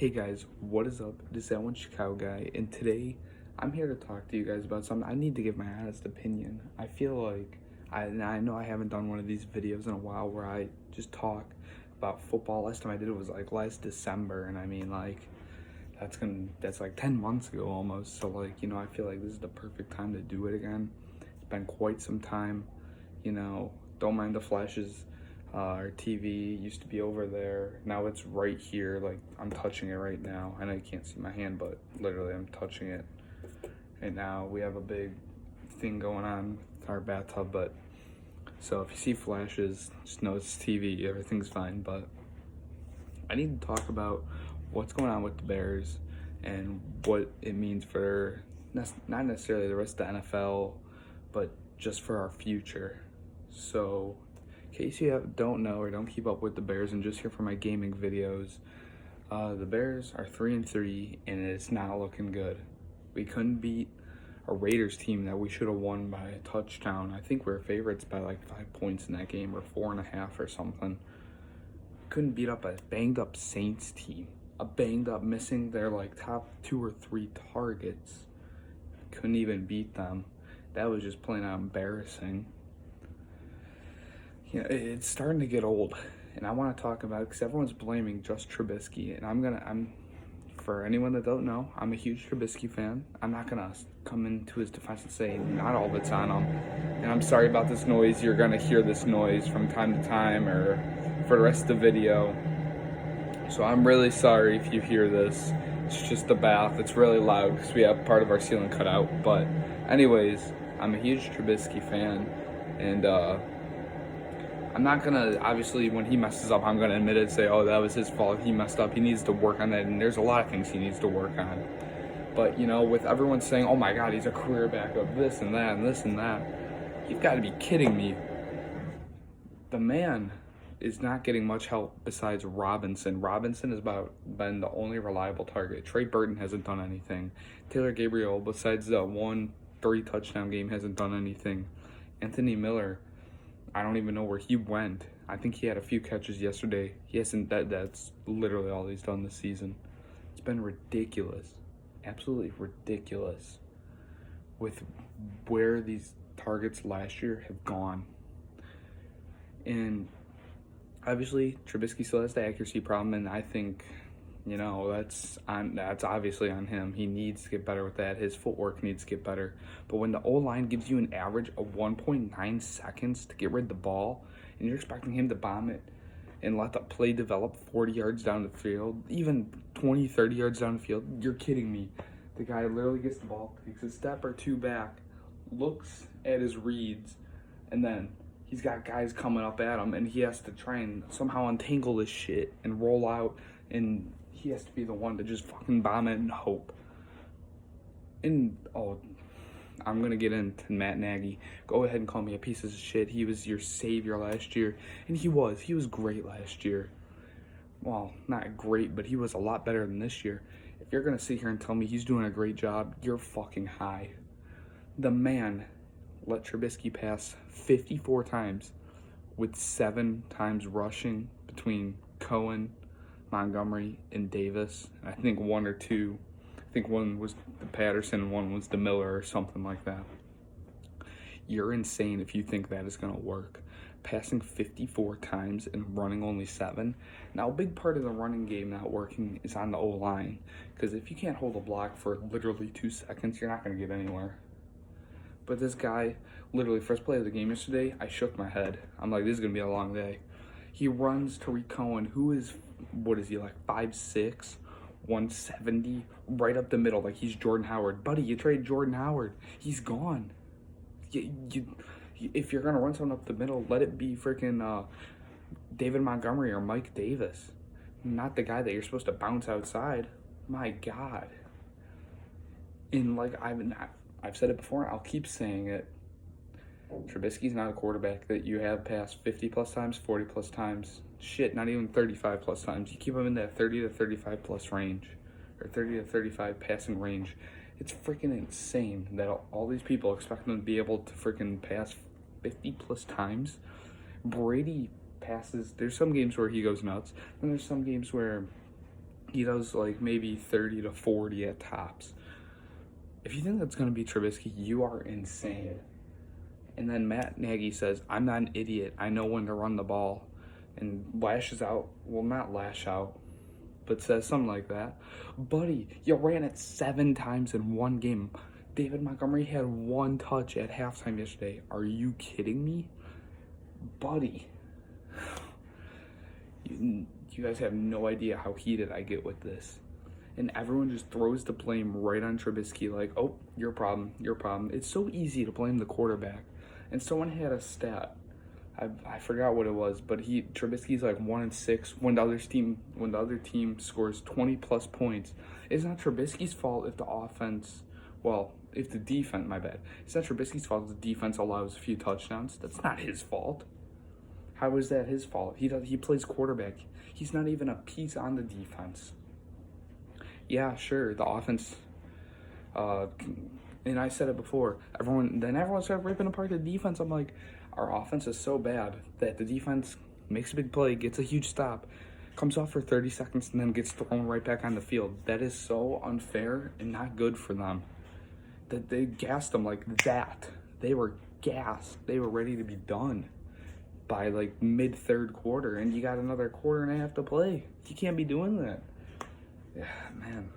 Hey guys, what is up? It is that one Chicago guy, and today I'm here to talk to you guys about something. I need to give my honest opinion. I feel like I know I haven't done one of these videos in a while where I just talk about football. Last time I did it was like last December, and I mean like that's like 10 months ago almost. So like, I feel like this is the perfect time to do it again. It's been quite some time, don't mind the flashes. Our TV used to be over there. Now it's right here. Like, I'm touching it right now. I know you can't see my hand, but literally I'm touching it. And now we have a big thing going on with our bathtub. But so if you see flashes, just know it's TV. Everything's fine. But I need to talk about what's going on with the Bears and what it means for not necessarily the rest of the NFL, but just for our future. So in case you don't know or don't keep up with the Bears and just hear from my gaming videos, the Bears are 3-3 and it's not looking good. We couldn't beat a Raiders team that we should have won by a touchdown. I think we were favorites by like 5 points in that game, or 4.5 or something. Couldn't beat up a banged up Saints team, a banged up, missing their like top 2 or 3 targets. Couldn't even beat them. That was just plain out embarrassing. It's starting to get old, and I want to talk about it because everyone's blaming just Trubisky, and for anyone that don't know, I'm a huge Trubisky fan. I'm not gonna come into his defense and say not all of it's on him, and I'm sorry about this noise. You're gonna hear this noise from time to time or for the rest of the video, so I'm really sorry if you hear this. It's just the bath. It's really loud because we have part of our ceiling cut out, but anyways, I'm a huge Trubisky fan, and I'm not gonna, obviously, when he messes up, I'm gonna admit it, say, oh, that was his fault. He messed up. He needs to work on that, and there's a lot of things he needs to work on. But, with everyone saying, oh my God, he's a career backup, this and that and this and that, you've got to be kidding me. The man is not getting much help besides Robinson. Robinson has been the only reliable target. Trey Burton hasn't done anything. Taylor Gabriel, besides the 1-3 touchdown game, hasn't done anything. Anthony Miller, I don't even know where he went. I think he had a few catches yesterday. He hasn't. That's literally all he's done this season. It's been ridiculous. Absolutely ridiculous with where these targets last year have gone. And obviously, Trubisky still has the accuracy problem, and I think, that's obviously on him. He needs to get better with that. His footwork needs to get better. But when the O-line gives you an average of 1.9 seconds to get rid of the ball, and you're expecting him to bomb it and let the play develop 40 yards down the field, even 20, 30 yards down the field, you're kidding me. The guy literally gets the ball, takes a step or two back, looks at his reads, and then he's got guys coming up at him, and he has to try and somehow untangle this shit and roll out, and he has to be the one to just fucking bomb it and hope. And, I'm going to get into Matt Nagy. Go ahead and call me a piece of shit. He was your savior last year, and he was great last year. Well, not great, but he was a lot better than this year. If you're going to sit here and tell me he's doing a great job, you're fucking high. The man let Trubisky pass 54 times with 7 times rushing between Cohen, Montgomery, and Davis. I think 1 or 2. I think one was the Patterson, one was the Miller or something like that. You're insane if you think that is going to work. Passing 54 times and running only 7. Now, a big part of the running game not working is on the O-line. Because if you can't hold a block for literally 2 seconds, you're not going to get anywhere. But this guy, literally, first play of the game yesterday, I shook my head. I'm like, this is going to be a long day. He runs Tariq Cohen, who is, like 5'6", 170, right up the middle, like he's Jordan Howard. Buddy, you trade Jordan Howard. He's gone. If you're going to run someone up the middle, let it be freaking David Montgomery or Mike Davis. Not the guy that you're supposed to bounce outside. My God. And like I've said it before, I'll keep saying it. Trubisky's not a quarterback that you have passed 50 plus times, 40 plus times. Shit, not even 35 plus times. You keep him in that 30 to 35 plus range, or 30 to 35 passing range. It's freaking insane that all these people expect them to be able to freaking pass 50 plus times. Brady passes. There's some games where he goes nuts, and there's some games where He does like maybe 30 to 40 at tops. If you think that's going to be Trubisky, you are insane. And then Matt Nagy says, I'm not an idiot. I know when to run the ball. And lashes out. Well, not lash out, but says something like that. Buddy, you ran it 7 times in one game. David Montgomery had 1 touch at halftime yesterday. Are you kidding me? Buddy. You guys have no idea how heated I get with this. And everyone just throws the blame right on Trubisky like, oh, your problem. It's so easy to blame the quarterback. And someone had a stat. I forgot what it was, but Trubisky's like 1-6 when the other team scores 20 plus points. It's not Trubisky's fault if the offense, if the defense, my bad. It's not Trubisky's fault if the defense allows a few touchdowns. That's not his fault. How is that his fault? He plays quarterback. He's not even a piece on the defense. Yeah, sure, the offense, and I said it before, everyone started ripping apart the defense. I'm like, our offense is so bad that the defense makes a big play, gets a huge stop, comes off for 30 seconds, and then gets thrown right back on the field. That is so unfair and not good for them. That they gassed them like that. They were gassed. They were ready to be done by like mid-third quarter, and you got another quarter and a half to play. You can't be doing that. Yeah, man.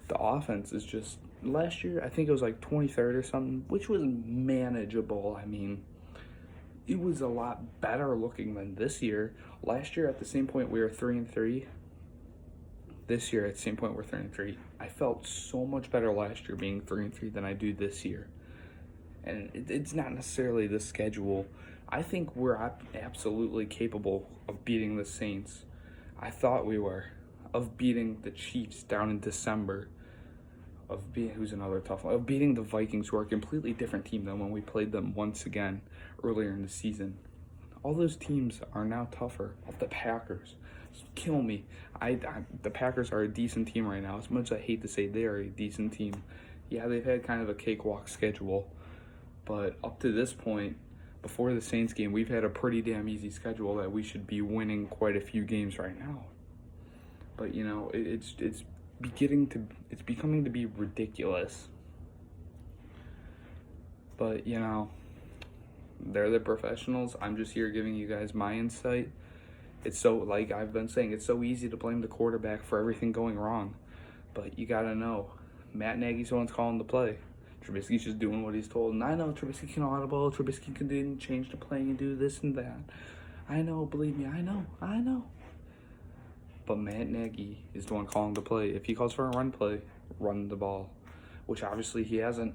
The offense is just, last year, I think it was like 23rd or something, which was manageable. I mean, it was a lot better looking than this year. Last year, at the same point, we were 3-3. This year, at the same point, we're 3-3. I felt so much better last year being 3-3 than I do this year. And it's not necessarily the schedule. I think we're absolutely capable of beating the Saints. I thought we were. Of beating the Chiefs down in December. Who's another tough one? Of beating the Vikings, who are a completely different team than when we played them once again earlier in the season. All those teams are now tougher. Of the Packers. Kill me. The Packers are a decent team right now. As much as I hate to say they are a decent team. Yeah, they've had kind of a cakewalk schedule. But up to this point, before the Saints game, we've had a pretty damn easy schedule that we should be winning quite a few games right now. But, you know, it's becoming to be ridiculous. But, you know, they're the professionals. I'm just here giving you guys my insight. It's so, like I've been saying, it's so easy to blame the quarterback for everything going wrong. But you gotta know, Matt Nagy's the one's calling the play. Trubisky's just doing what he's told. And I know Trubisky can audible, Trubisky can change the play and do this and that. I know, believe me, I know. But Matt Nagy is the one calling the play. If he calls for a run play, run the ball. Which obviously he hasn't.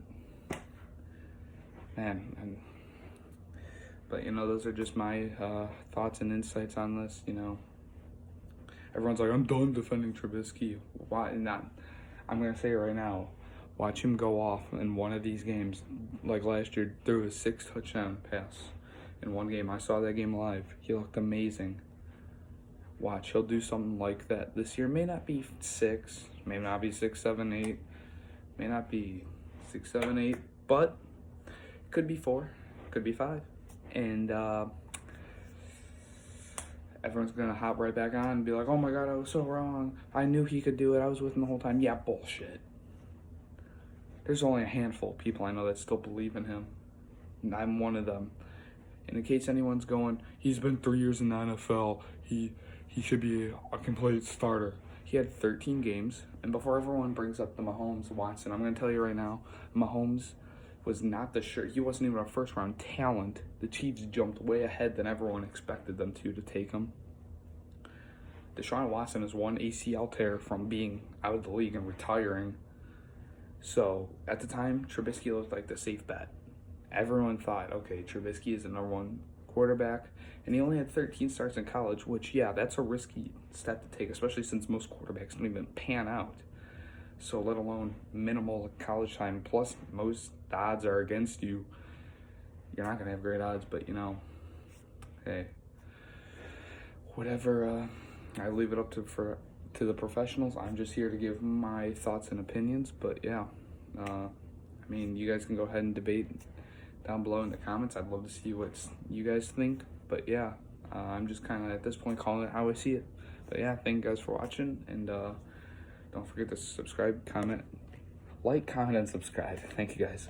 But, you know, those are just my thoughts and insights on this, you know. Everyone's like, I'm done defending Trubisky. Why not? I'm going to say it right now. Watch him go off in one of these games. Like last year, threw a 6 touchdown pass in one game. I saw that game live. He looked amazing. Watch, he'll do something like that this year. May not be 6, may not be 6, 7, 8, may not be 6, 7, 8, but could be 4, could be 5. And everyone's going to hop right back on and be like, oh my God, I was so wrong. I knew he could do it. I was with him the whole time. Yeah, bullshit. There's only a handful of people I know that still believe in him. And I'm one of them. And in case anyone's going, he's been 3 years in the NFL. He should be a complete starter. He had 13 games. And before everyone brings up the Mahomes Watson, I'm going to tell you right now, Mahomes was not he wasn't even a first round talent. The Chiefs jumped way ahead than everyone expected them to take him. Deshaun Watson is one ACL tear from being out of the league and retiring. So at the time, Trubisky looked like the safe bet. Everyone thought, okay, Trubisky is the number 1 quarterback, and he only had 13 starts in college, which, yeah, that's a risky step to take, especially since most quarterbacks don't even pan out. So let alone minimal college time, plus most odds are against you. You're not going to have great odds, but, you know, hey, whatever, I leave it up to the professionals. I'm just here to give my thoughts and opinions, but, yeah, I mean, you guys can go ahead and debate down below in the comments. I'd love to see what you guys think, but, yeah, I'm just kind of, at this point, calling it how I see it. But yeah, thank you guys for watching, and don't forget to subscribe, comment, like, comment, and subscribe. Thank you guys.